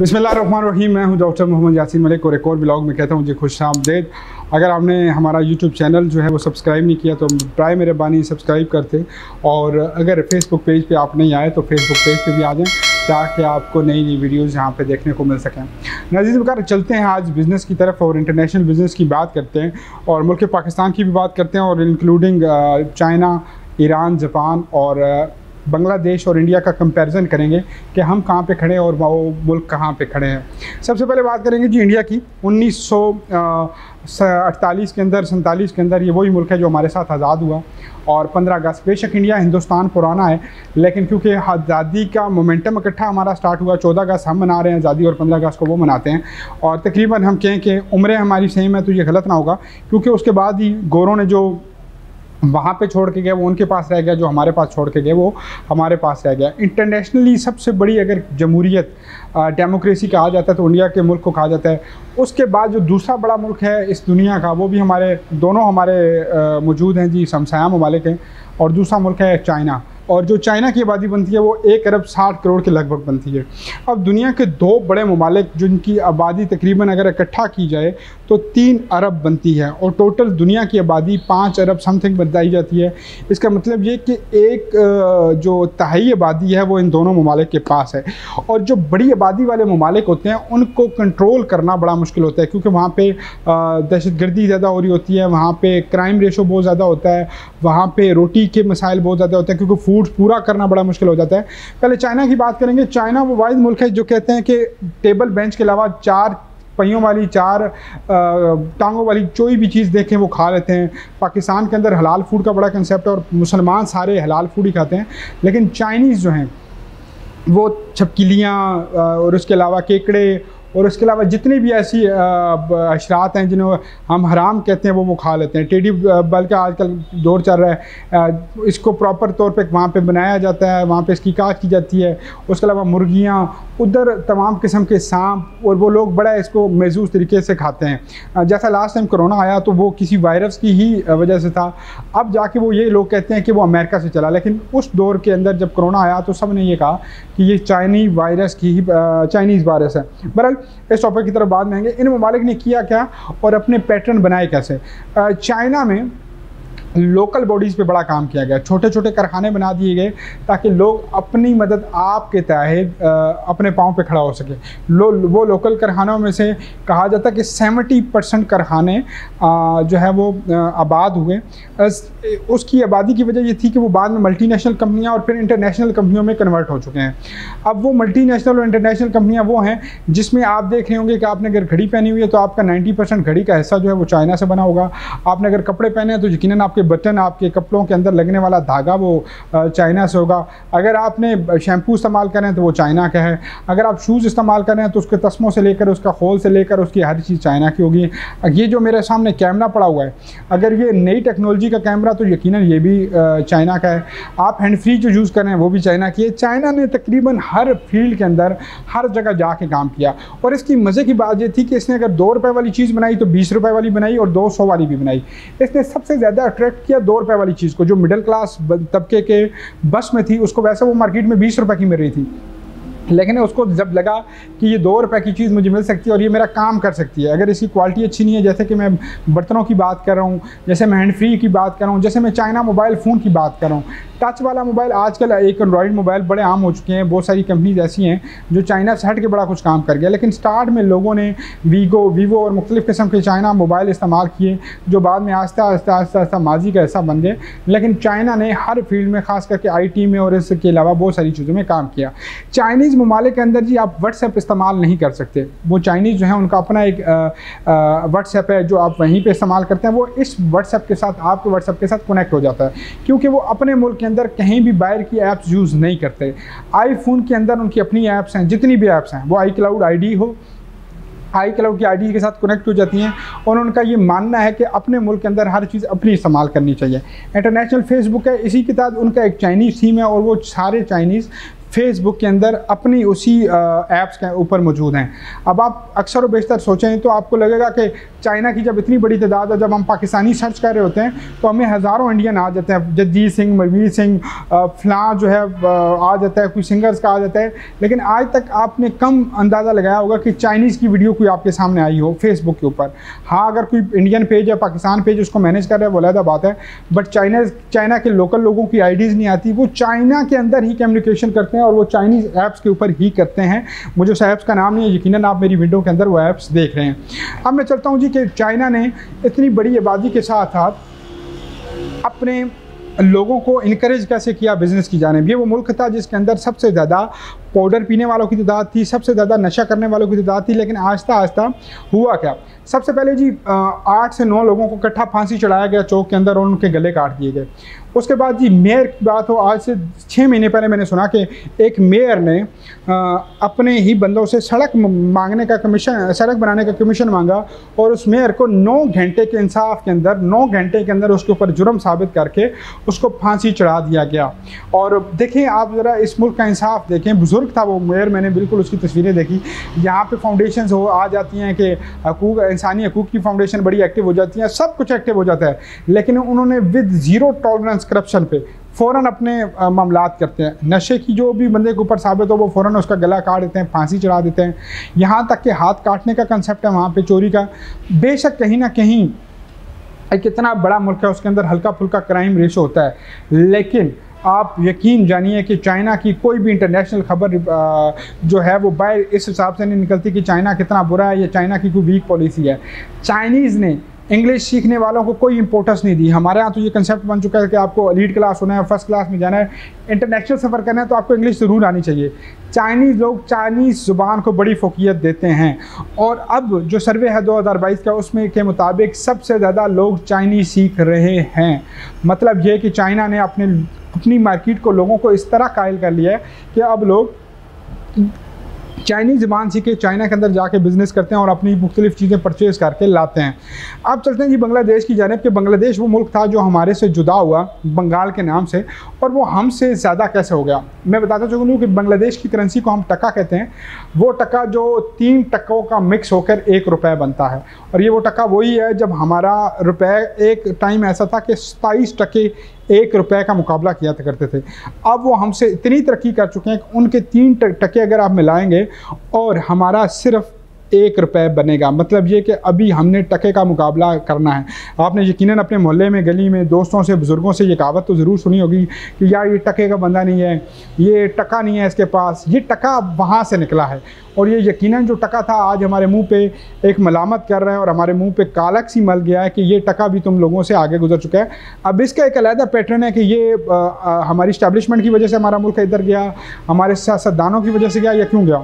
बिस्मिल्लाहिर्रहमानिर्रहीम। मैं हूं डॉक्टर मोहम्मद यासीन मलिक और एक और ब्लॉग में कहता हूं जी खुशामदीद। अगर आपने हमारा यूट्यूब चैनल जो है वो सब्सक्राइब नहीं किया तो बर मेहरबानी सब्सक्राइब करते, और अगर फेसबुक पेज पे आप नहीं आए तो फेसबुक पेज पे भी आ जाएं ताकि आपको नई नई वीडियोज़ यहाँ पे देखने को मिल सकें। नज़ीर बकार चलते हैं आज बिज़नेस की तरफ और इंटरनेशनल बिज़नेस की बात करते हैं और मुल्क पाकिस्तान की भी बात करते हैं, और इंक्लूडिंग चाइना, ईरान, जापान और बांग्लादेश और इंडिया का कंपैरिजन करेंगे कि हम कहाँ पे खड़े हैं और वो मुल्क कहाँ पे खड़े हैं। सबसे पहले बात करेंगे जी इंडिया की। 1948 के अंदर 47 के अंदर ये वही मुल्क है जो हमारे साथ आज़ाद हुआ, और 15 अगस्त, बेशक इंडिया हिंदुस्तान पुराना है लेकिन क्योंकि आज़ादी का मोमेंटम इकट्ठा हमारा स्टार्ट हुआ, 14 अगस्त हम मना रहे हैं आज़ादी और 15 अगस्त को वो मनाते हैं, और तकरीबन हम कहें कि उम्रें हमारी सेम है तो ये गलत ना होगा, क्योंकि उसके बाद ही गोरों ने जो वहाँ पे छोड़ के गए वो उनके पास रह गया, जो हमारे पास छोड़ के गए वो हमारे पास रह गया। इंटरनेशनली सबसे बड़ी अगर जमहूरियत डेमोक्रेसी कहा जाता है तो इंडिया के मुल्क को कहा जाता है। उसके बाद जो दूसरा बड़ा मुल्क है इस दुनिया का वो भी दोनों हमारे मौजूद हैं जी, हमसाया ममालिक हैं, और दूसरा मुल्क है चाइना। और जो चाइना की आबादी बनती है वो 1 अरब 60 करोड़ के लगभग बनती है। अब दुनिया के 2 बड़े ममालिक जिनकी आबादी तकरीबन अगर इकट्ठा की जाए तो 3 अरब बनती है, और टोटल दुनिया की आबादी 5 अरब समथिंग बताई जाती है। इसका मतलब ये कि एक जो तिहाई आबादी है वो इन दोनों ममालिक के पास है, और जो बड़ी आबादी वाले ममालिक होते हैं उनको कंट्रोल करना बड़ा मुश्किल होता है, क्योंकि वहाँ पर दहशतगर्दी ज़्यादा हो रही होती है, वहाँ पर क्राइम रेशो बहुत ज़्यादा होता है, वहाँ पर रोटी के मसाइल बहुत ज़्यादा होते हैं, क्योंकि फूड पूरा करना बड़ा मुश्किल हो जाता है। पहले चाइना की बात करेंगे। चाइना वो वाहिद मुल्क है जो कहते हैं कि टेबल बेंच के अलावा 4 पहियों वाली, 4 टांगों वाली कोई भी चीज़ देखें वो खा लेते हैं। पाकिस्तान के अंदर हलाल फूड का बड़ा कंसेप्ट है और मुसलमान सारे हलाल फूड ही खाते हैं, लेकिन चाइनीज़ जो हैं वो छपकिलियाँ और उसके अलावा केकड़े और उसके अलावा जितनी भी ऐसी अशरात हैं जिन्हें हम हराम कहते हैं वो खा लेते हैं। टेडी बल का आजकल दौर चल रहा है, इसको प्रॉपर तौर पे वहाँ पे बनाया जाता है, वहाँ पे इसकी काट की जाती है। उसके अलावा मुर्गियाँ, उधर तमाम किस्म के सांप, और वो लोग बड़ा इसको महसूस तरीके से खाते हैं। जैसा लास्ट टाइम कोरोना आया तो वो किसी वायरस की ही वजह से था, अब जाके वो ये लोग कहते हैं कि वो अमेरिका से चला, लेकिन उस दौर के अंदर जब कोरोना आया तो सब ने ये कहा कि ये चाइनीज़ वायरस है। बहरहाल इस टॉपिक की तरफ बाद में आएंगे। इन ममालिक ने किया क्या और अपने पैटर्न बनाए कैसे। चाइना में लोकल बॉडीज़ पे बड़ा काम किया गया, छोटे छोटे कारखाने बना दिए गए ताकि लोग अपनी मदद आपके तहत अपने पाँव पे खड़ा हो सके। वो लोकल कारखानों में से कहा जाता है कि 70% कारखाने जो है वो आबाद हुए। उसकी आबादी की वजह ये थी कि वो बाद में मल्टीनेशनल कंपनियां और फिर इंटरनेशनल कंपनियों में कन्वर्ट हो चुके हैं। अब वो मल्टीनेशनल और इंटरनेशनल कंपनियां वो हैं जिसमें आप देख रहे होंगे कि आपने अगर घड़ी पहनी हुई है तो आपका 90% घड़ी का हिस्सा जो है वो चाइना से बना होगा। आपने अगर कपड़े पहने हैं तो यकीनन आपके बटन, आपके कपड़ों के अंदर लगने वाला धागा वो चाइना से होगा। अगर आपने शैम्पू इस्तेमाल करें तो वो चाइना का है। अगर आप शूज़ इस्तेमाल करें तो उसके तस्मों से लेकर उसका खोल से लेकर उसकी हर चीज़ चाइना की होगी। ये जो मेरे सामने कैमरा पड़ा हुआ है, अगर ये नई टेक्नोलॉजी का कैमरा तो यकीनन ये भी चाइना का है। आप हैंड फ्री जो यूज़ कर रहे हैं वो भी चाइना की है। चाइना ने तकरीबन हर फील्ड के अंदर हर जगह जाके काम किया, और इसकी मज़े की बात ये थी कि इसने अगर 2 रुपए वाली चीज़ बनाई तो 20 रुपए वाली बनाई और 200 वाली भी बनाई। इसने सबसे ज़्यादा अट्रैक्ट किया 2 रुपए वाली चीज़ को, जो मिडिल क्लास तबके के बस में थी उसको वैसे वो मार्केट में 20 रुपए की मिल रही थी, लेकिन उसको जब लगा कि ये 2 रुपए की चीज़ मुझे मिल सकती है और ये मेरा काम कर सकती है, अगर इसकी क्वालिटी अच्छी नहीं है, जैसे कि मैं बर्तनों की बात कर रहा हूँ, जैसे मैं हैंड फ्री की बात कर रहा हूँ, जैसे मैं चाइना मोबाइल फ़ोन की बात कर रहा हूँ, टच वाला मोबाइल आजकल एक एंड्रॉयड मोबाइल बड़े आम हो चुके हैं। बहुत सारी कंपनीज ऐसी हैं जो चाइना से हट के बड़ा कुछ काम कर गया, लेकिन स्टार्ट में लोगों ने वीवो और मुख्तलिफ़ किस्म के चाइना मोबाइल इस्तेमाल किए जो बाद में आस्ता माजी का हिस्सा बन गए। लेकिन चाइना ने हर फील्ड में, ख़ास करके IT में और इसके अलावा बहुत सारी चीज़ों में काम किया। चाइनीज़ ममालिक के अंदर जी आप व्हाट्सएप इस्तेमाल नहीं कर सकते। वो चाइनीज़ जो है उनका अपना एक व्हाट्सएप है जो आप वहीं पे इस्तेमाल करते हैं, वो इस व्हाट्सएप के साथ, आपके व्हाट्सएप के साथ कनेक्ट हो जाता है, क्योंकि वो अपने मुल्क के अंदर कहीं भी बाहर की ऐप्स यूज़ नहीं करते। आईफोन के अंदर उनकी अपनी ऐप्स हैं, जितनी भी ऐप्स हैं वो iCloud ID हो, iCloud की ID के साथ कनेक्ट हो जाती हैं, और उनका ये मानना है कि अपने मुल्क के अंदर हर चीज़ अपनी इस्तेमाल करनी चाहिए। इंटरनेशनल फेसबुक है, इसी के तहत उनका एक चाइनीज़ थीम है, और वो सारे चाइनीज़ फेसबुक के अंदर अपनी उसी ऐप्स के ऊपर मौजूद हैं। अब आप अक्सर व बेशतर सोचें तो आपको लगेगा कि चाइना की जब इतनी बड़ी तादाद है, जब हम पाकिस्तानी सर्च कर रहे होते हैं तो हमें हज़ारों इंडियन आ जाते हैं, जगजीत सिंह, मलवीर सिंह, फलां जो है आ जाता है, कोई सिंगर्स का आ जाता है, लेकिन आज तक आपने कम अंदाज़ा लगाया होगा कि चाइनीज़ की वीडियो कोई आपके सामने आई हो फेसबुक के ऊपर। हाँ, अगर कोई इंडियन पेज या पाकिस्तान पेज उसको मैनेज कर रहा है वो अलग बात है, बट चाइना के लोकल लोगों की आईडीज़ नहीं आती, वो चाइना के अंदर ही कम्युनिकेशन करते हैं और वो चाइनीज़ ऐप्स के ऊपर ही करते हैं। मुझे उस ऐप्स का नाम नहीं है, यकीनन आप मेरी विंडो के अंदर वो ऐप्स देख रहे हैं। अब मैं चलता हूँ जी कि चाइना ने इतनी बड़ी आबादी के साथ साथ अपने लोगों को इनकरेज कैसे किया बिज़नेस की जानिब। ये वो मुल्क था जिसके अंदर सबसे ज़्यादा पाउडर पीने वालों की तादाद थी, सबसे ज़्यादा नशा करने वालों की तादाद थी, लेकिन आहिस्ता आहिस्ता हुआ क्या, सबसे पहले जी 8 से 9 लोगों को इकट्ठा फांसी चढ़ाया गया चौक के अंदर और उनके गले काट दिए गए। उसके बाद जी मेयर की बात हो, आज से 6 महीने पहले मैंने सुना कि एक मेयर ने अपने ही बंदों से सड़क बनाने का कमीशन मांगा और उस मेयर को 9 घंटे के इंसाफ के अंदर 9 घंटे के अंदर उसके ऊपर जुर्म साबित करके उसको फांसी चढ़ा दिया गया। और देखें आप ज़रा इस मुल्क का इंसाफ देखें, बुजुर्ग था वो मेयर, मैंने बिल्कुल उसकी तस्वीरें देखी। यहाँ पे फाउंडेशंस हो आ जाती हैं कि इंसानी हकूक़ की फाउंडेशन बड़ी एक्टिव हो जाती हैं, सब कुछ एक्टिव हो जाता है, लेकिन उन्होंने विद ज़ीरो टॉलरेंस करप्शन पे फ़ौरन अपने मामलात करते हैं। नशे की जो भी बंदे के ऊपर साबित हो वो फ़ौरन उसका गला काट देते हैं, फांसी चढ़ा देते हैं। यहाँ तक कि हाथ काटने का कंसेप्ट है वहाँ पे, चोरी का। बेशक कहीं ना कहीं एक इतना बड़ा मुल्क है, उसके अंदर हल्का फुल्का क्राइम रेशो होता है, लेकिन आप यकीन जानिए कि चाइना की कोई भी इंटरनेशनल खबर जो है वो बाहर इस हिसाब से नहीं निकलती कि चाइना कितना बुरा है या चाइना की कोई वीक पॉलिसी है। चाइनीज़ ने इंग्लिश सीखने वालों को कोई इंपॉर्टेंस नहीं दी। हमारे यहाँ तो ये कंसेप्ट बन चुका है कि आपको एलीट क्लास होना है, फर्स्ट क्लास में जाना है, इंटरनेशनल सफ़र करना है तो आपको इंग्लिश ज़रूर आनी चाहिए। चाइनीज़ लोग चाइनीज़ ज़ुबान को बड़ी फोकियत देते हैं और अब जो सर्वे है 2022 का उसमें के मुताबिक सबसे ज़्यादा लोग चाइनीज़ सीख रहे हैं। मतलब ये कि चाइना ने अपनी मार्केट को, लोगों को इस तरह कायल कर लिया है कि अब लोग चाइनीज़ ज़बान सीख के चाइना के अंदर जाके बिज़नेस करते हैं और अपनी मुख्तलिफ़ चीज़ें परचेज़ करके लाते हैं। अब चलते हैं जी बांग्लादेश की जानिब कि बांग्लादेश वो मुल्क था जो हमारे से जुदा हुआ बंगाल के नाम से, और वो हमसे ज़्यादा कैसे हो गया। मैं बताता चलूँ कि बांग्लादेश की करेंसी को हम टका कहते हैं, वो टका जो 3 टकों का मिक्स होकर 1 रुपये बनता है, और ये वो टका वही है जब हमारा रुपये, एक टाइम ऐसा था कि 27 टके 1 रुपये का मुकाबला किया करते थे। अब वो हमसे इतनी तरक्की कर चुके हैं कि उनके 3 टके अगर आप मिलाएंगे और हमारा सिर्फ 1 रुपये बनेगा। मतलब ये कि अभी हमने टके का मुकाबला करना है। आपने यकीनन अपने मोहल्ले में, गली में, दोस्तों से, बुज़ुर्गों से ये कहावत तो ज़रूर सुनी होगी कि यार ये टके का बंदा नहीं है, ये टका नहीं है इसके पास। ये टका वहाँ से निकला है और ये यकीनन जो टका था आज हमारे मुंह पे एक मलामत कर रहा है और हमारे मुंह पे कालक सी मल गया है कि ये टका भी तुम लोगों से आगे गुजर चुका है। अब इसका एक अलग पैटर्न है कि ये हमारी इस्टेब्लिशमेंट की वजह से हमारा मुल्क इधर गया, हमारे सियासतदानों की वजह से गया, या क्यों गया।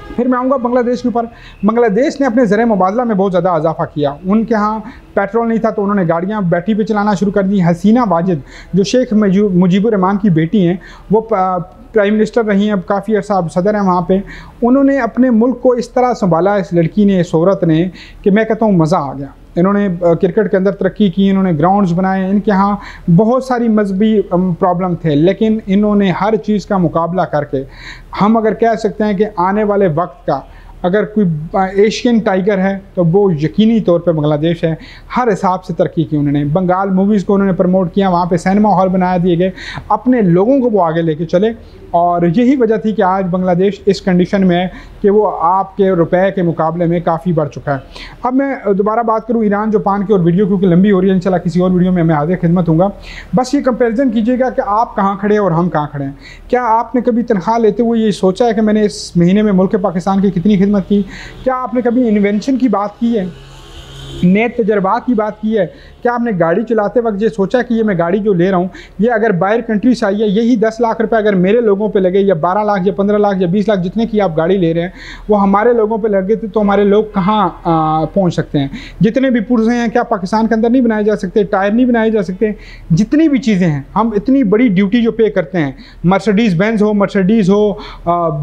फिर मैं आऊँगा बांग्लादेश के ऊपर। बांग्लादेश ने अपने ज़र मुबादला में बहुत ज़्यादा इजाफा किया। उनके यहाँ पेट्रोल नहीं था तो उन्होंने गाड़ियाँ बैटरी पे चलाना शुरू कर दी। हसीना वाजिद जो शेख मुजीबुर रहमान की बेटी हैं, वो प्राइम मिनिस्टर रही हैं, अब काफ़ी अर्सा सदर हैं वहाँ पे। उन्होंने अपने मुल्क को इस तरह संभाला, इस लड़की ने, इस औरत ने, कि मैं कहता हूँ मज़ा आ गया। इन्होंने क्रिकेट के अंदर तरक्की की, इन्होंने ग्राउंड्स बनाए। इनके यहाँ बहुत सारी मजहबी प्रॉब्लम थे, लेकिन इन्होंने हर चीज़ का मुकाबला करके, हम अगर कह सकते हैं कि आने वाले वक्त का अगर कोई एशियन टाइगर है तो वो यकीनी तौर पे बांग्लादेश है। हर हिसाब से तरक्की की उन्होंने। बंगाल मूवीज़ को उन्होंने प्रमोट किया, वहाँ पे सिनेमा हॉल बनाया दिए गए, अपने लोगों को वो आगे लेके चले, और यही वजह थी कि आज बांग्लादेश इस कंडीशन में है कि वो आपके रुपए के मुकाबले में काफ़ी बढ़ चुका है। अब मैं दोबारा बात करूँ ईरान जापान की, और वीडियो क्योंकि लंबी हो रही है, इंशाल्लाह किसी और वीडियो में मैं हाजिर खिदमत हूँगा। बस ये कंपेरिजन कीजिएगा कि आप कहाँ खड़े हैं और हम कहाँ खड़े हैं। क्या आपने कभी तनख्वाह लेते हुए ये सोचा है कि मैंने इस महीने में मुल्क पाकिस्तान की कितनी खिदमत की? क्या आपने कभी इन्वेंशन की बात की है, नए तजर्बात की बात की है? क्या आपने गाड़ी चलाते वक्त ये सोचा कि ये मैं गाड़ी जो ले रहा हूँ ये अगर बाहर कंट्री से आई है, यही 10 लाख रुपए अगर मेरे लोगों पे लगे, या 12 लाख या 15 लाख या 20 लाख जितने की आप गाड़ी ले रहे हैं वो हमारे लोगों पे लगे थे, तो हमारे लोग कहाँ पहुँच सकते हैं? जितने भी पुर्जे हैं क्या पाकिस्तान के अंदर नहीं बनाए जा सकते? टायर नहीं बनाए जा सकते? जितनी भी चीज़ें हैं, हम इतनी बड़ी ड्यूटी जो पे करते हैं, मर्सिडीज़ बेंज हो, मर्सिडीज़ हो,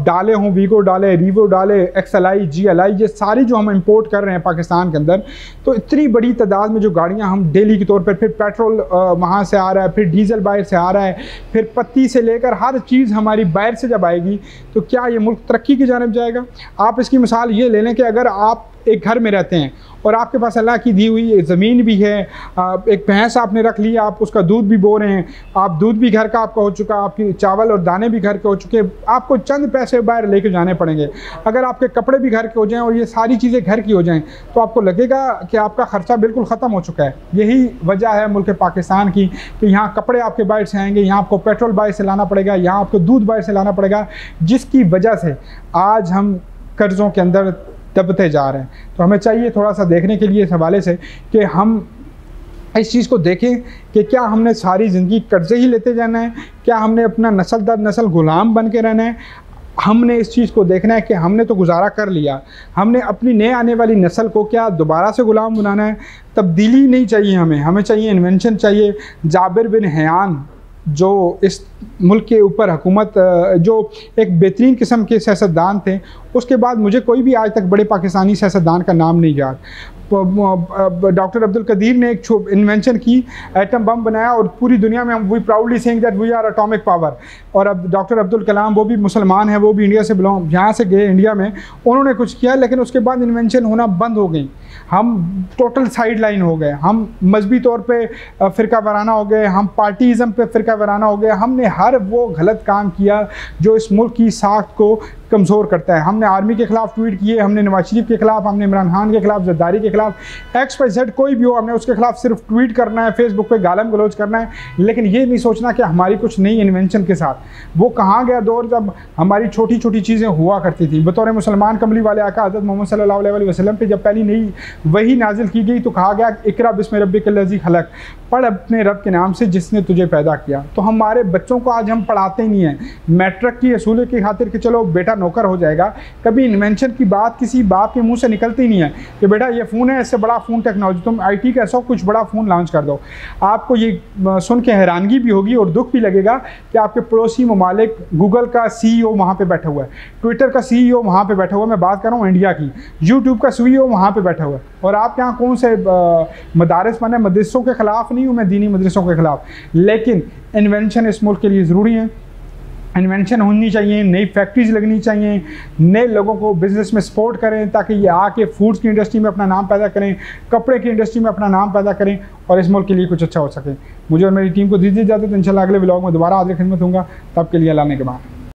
डाले हों, वीगो डाले, रीवो डाले, XLI, GLI, ये सारी जो हम इम्पोर्ट कर रहे हैं पाकिस्तान के अंदर, तो इतनी बड़ी तादाद में जो गाड़ियाँ हम डेली के तौर पर, फिर पेट्रोल वहाँ से आ रहा है, फिर डीजल बाहर से आ रहा है, फिर पत्ती से लेकर हर चीज़ हमारी बाहर से जब आएगी तो क्या ये मुल्क तरक्की की जानिब जाएगा? आप इसकी मिसाल ये ले लें कि अगर आप एक घर में रहते हैं और आपके पास अल्लाह की दी हुई ज़मीन भी है, एक भैंस आपने रख ली, आप उसका दूध भी बो रहे हैं, आप दूध भी घर का आपका हो चुका, आपकी चावल और दाने भी घर के हो चुके, आपको चंद पैसे बाहर लेके जाने पड़ेंगे। अगर आपके कपड़े भी घर के हो जाएं और ये सारी चीज़ें घर की हो जाएं तो आपको लगेगा कि आपका ख़र्चा बिल्कुल ख़त्म हो चुका है। यही वजह है मुल्क पाकिस्तान की कि यहाँ कपड़े आपके बाहर से आएंगे, यहाँ आपको पेट्रोल बाहर से लाना पड़ेगा, यहाँ आपको दूध बाहर से लाना पड़ेगा, जिसकी वजह से आज हम कर्ज़ों के अंदर दबते जा रहे हैं। तो हमें चाहिए थोड़ा सा देखने के लिए इस हवाले से कि हम इस चीज़ को देखें कि क्या हमने सारी ज़िंदगी कर्ज़े ही लेते जाना है, क्या हमने अपना नस्ल दर नस्ल ग़ुलाम बन के रहना है। हमने इस चीज़ को देखना है कि हमने तो गुजारा कर लिया, हमने अपनी नए आने वाली नस्ल को क्या दोबारा से ग़ुलाम बनाना है। तब्दीली नहीं चाहिए हमें चाहिए इन्वेंशन चाहिए। जाबिर बिन हयान जो इस मुल्क के ऊपर हुकूमत, जो एक बेहतरीन किस्म के सियासतदान थे, उसके बाद मुझे कोई भी आज तक बड़े पाकिस्तानी सियासतदान का नाम नहीं याद। डॉक्टर अब्दुल कदीर ने एक इन्वेंशन की, एटम बम बनाया और पूरी दुनिया में हम we proudly saying that we are atomic power. और अब डॉक्टर अब्दुल कलाम, वो भी मुसलमान हैं, वो भी इंडिया से बिलोंग, यहाँ से गए इंडिया में, उन्होंने कुछ किया, लेकिन उसके बाद इन्वेंशन होना बंद हो गई। हम टोटल साइड लाइन हो गए, हम मजहबी तौर पे फ़िरका वाराना हो गए, हम पार्टीज़म पे फ़िरका वाराना हो गए। हमने हर वो गलत काम किया जो इस मुल्क की साख को कमज़ोर करता है। हमने आर्मी के ख़िलाफ़ ट्वीट किए, हमने नवाज शरीफ के ख़िलाफ़, हमने इमरान खान के ख़िलाफ़, जरदारी के ख़िलाफ़, XYZ कोई भी हो, हमने उसके ख़िलाफ़ सिर्फ ट्वीट करना है, फेसबुक पे गालम गलोच करना है, लेकिन ये नहीं सोचना कि हमारी कुछ नई इन्वेंशन के साथ। वो कहाँ गया दौर जब हमारी छोटी छोटी चीज़ें हुआ करती थी। बतौर मुसलमान कमली वाले आका हज़रत मोहम्मद सल्लल्लाहु अलैहि वसल्लम पे जब पहली नई वही नाजिल की गई तो कहा गया इक़रा बिस्मि रब्बिकल्लज़ी खलक़, पढ़ अपने रब के नाम से जिसने तुझे पैदा किया। तो हमारे बच्चों को आज हम पढ़ाते ही नहीं हैं मैट्रिक की असूल की खातिर कि चलो बेटा नौकर हो जाएगा। कभी इन्वेंशन की बात किसी बाप के मुंह से निकलती ही नहीं है कि बेटा ये फ़ोन है, इससे बड़ा फ़ोन टेक्नोलॉजी, तुम IT का ऐसा कुछ बड़ा फ़ोन लॉन्च कर दो। आपको ये सुन के हैरानगी भी होगी और दुख भी लगेगा कि आपके पड़ोसी ममालिक, गूगल का CEO वहाँ पर बैठा हुआ है, ट्विटर का CEO वहाँ पर बैठा हुआ है, मैं बात कर रहा हूँ इंडिया की, यूट्यूब का CEO वहाँ पर बैठा हुआ है, और आप यहाँ कौन से मदारस बने। मदरसों के ख़िलाफ़ नहीं हूँ मैं, दीनी मदरसों के ख़िलाफ़, लेकिन इन्वेंशन इस मुल्क के लिए ज़रूरी है। इन्वेंशन होनी चाहिए, नई फैक्ट्रीज लगनी चाहिए, नए लोगों को बिज़नेस में सपोर्ट करें ताकि ये आके फूड्स की इंडस्ट्री में अपना नाम पैदा करें, कपड़े की इंडस्ट्री में अपना नाम पैदा करें और इस मुल्क के लिए कुछ अच्छा हो सके। मुझे और मेरी टीम को दीजिए इजाज़त, इंशाल्लाह अगले व्लॉग में दोबारा हाज़िर खिदमत होऊंगा। तब के लिए अल्लाह ने के बाद।